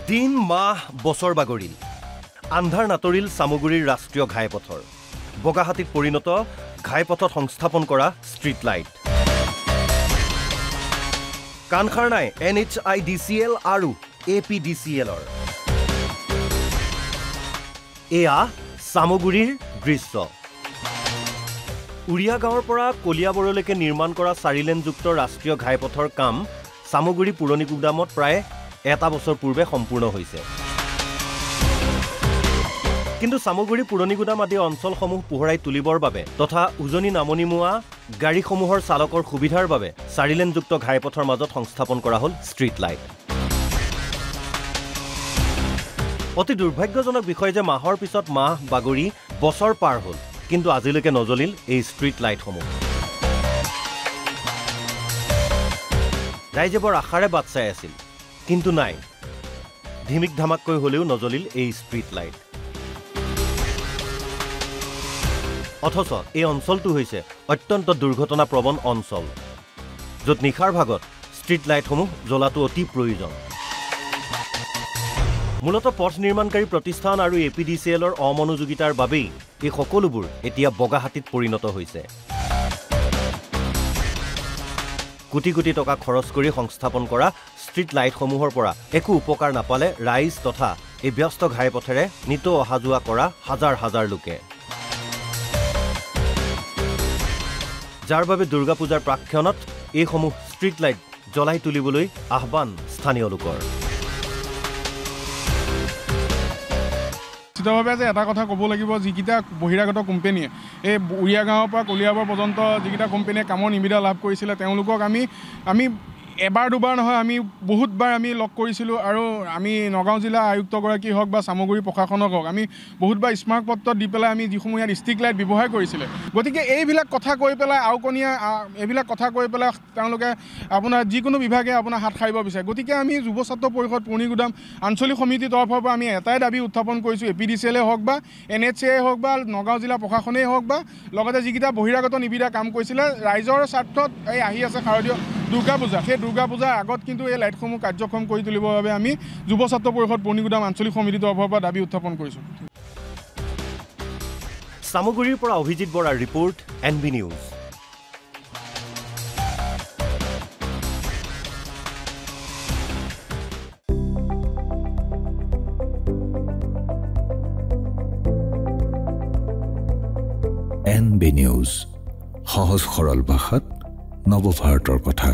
দিন মাহ বছৰ বাগৰিল আন্ধাৰ নাতৰিল সামগুৰিৰ ৰাষ্ট্ৰীয় ঘাইপথৰ বগাহাতীত পৰিণত ঘাইপথত সংস্থাপন কৰা ষ্ট্ৰীট লাইট কানখাৰ নাই NHIDCL আৰু APDCLৰ এয়া সামগুৰিৰ দৃশ্য উৰিয়া গাঁৱৰ পৰা কলিয়াবৰলৈকে নিৰ্মাণ কৰা 4 লেনযুক্ত ৰাষ্ট্ৰীয় ঘাইপথৰ কাম সামগুৰি পুৰণি গুদামত প্ৰায় এটা বছৰ পূৰ্বে সম্পূৰ্ণ হৈছে কিন্তু সামগুৰি পুৰণি গুদাম আদি অঞ্চলসমূহ পোহৰাই তুলিবৰ বাবে তথা উজনি নামনিমুৱা গাড়ীসমূহৰ চালকৰ সুবিধাৰ বাবে 4 লেনযুক্ত ঘাইপথৰ মাজত সংস্থাপন কৰা হ'ল ষ্ট্ৰীট লাইট অতি দুৰ্ভাগ্যজনক বিষয় যে মাহৰ পিছত মাহ বাগৰি বছৰ পাৰ হ'ল কিন্তু আজিলৈকে নজ্বলিল এই ষ্ট্ৰীট লাইটসমূহ ৰাইজে বৰ আশাৰে বাট চাই আছিল কিন্তু নাই ধিমিক ধামাককৈ হলেও নজ্বলিল এই ষ্ট্ৰীট লাইট অথচ এই অঞ্চলটো হৈছে অত্যন্ত দুৰ্ঘটনা প্ৰবণ অঞ্চল য'ত নিশাৰ ভাগত ষ্ট্ৰীট লাইটসমূহ জ্বলাটো অতি প্ৰয়োজন মূলত পথ নিৰ্মাণকাৰী প্ৰতিষ্ঠান আৰু APDCLৰ অমনোযোগিতাৰ বাবেই এই সকলোবোৰ এতিয়া বগাহাতীত পৰিণত হৈছে কোটি কোটি টকা খৰচ কৰি সংস্থাপন কৰা ষ্ট্ৰীট লাইটসমূহৰ পৰা একো উপকাৰ নাপালে ৰাইজ তথা এই ব্যস্ত ঘাইপথেৰে নিত অহা যোৱা কৰা হাজাৰ হাজাৰ লোকে যাৰ বাবে দুৰ্গা পূজাৰ প্ৰাক্ষণত এইসমূহ ষ্ট্ৰীট লাইট জ্বলাই তুলিবলৈ আহ্বান স্থানীয় লোকৰ চিধাভাৱে যে এটা কথা ক'ব লাগিব যিকেইটা বহিৰাগত কোম্পানীয়ে এই উৰিয়া গাঁৱৰ পৰা কলিয়াবৰ পৰ্যন্ত যিকেইটা কোম্পানীয়ে কামৰ নিবিদা লাভ কৰিছিলে তেওঁলোকক আমি এবাৰ দুবাৰ নহয় আমি বহুতবাৰ আমি লগ কৰিছিলোঁ আৰু আমি নগাঁও জিলা আয়ুক্তগৰাকী হওক বা সামগুৰি প্ৰশাসনক হওক আমি বহুতবাৰ স্মাৰক পত্ৰ দি পেলাই আমি যিসমূহ ইয়াত ষ্ট্ৰীট লাইট ব্যৱহাৰ কৰিছিলে গতিকে এইবিলাক কথা কৈ পেলাই আওকণীয়া এইবিলাক কথা কৈ পেলাই তেওঁলোকে আপোনাৰ যিকোনো বিভাগে আপোনাৰ হাত সাৰিব বিচাৰে গতিকে আমি যুৱ ছাত্ৰ পৰিষদ পুৰণি গুদাম আঞ্চলিক সমিতিৰ তৰফৰ পৰা আমি এটাই দাবী উত্থাপন কৰিছোঁ APDCL হওক বা NHA হওক বা নগাঁও জিলা প্ৰশাসনেই হওক বা লগতে যিকেইটা বহিৰাগত নিবিদা কাম কৰিছিলে ৰাইজৰ স্বাৰ্থত এই আহি আছে শাৰদীয় দুৰ্গা পূজা সেই দুৰ্গা পূজাৰ আগত কিন্তু এই লাইটসমূহ কাৰ্যক্ষম কৰি তুলিবৰ বাবে আমি যুৱ ছাত্ৰ পৰিষদ পুৰণি গুদাম আঞ্চলিক সমিতিৰ তৰফৰ পৰা দাবী উত্থাপন কৰিছোঁ সামগুৰিৰ পৰা অভিজিত বৰাৰ report NB news NB news সহজ সৰল ভাষাত নৱভাৰতৰ কথা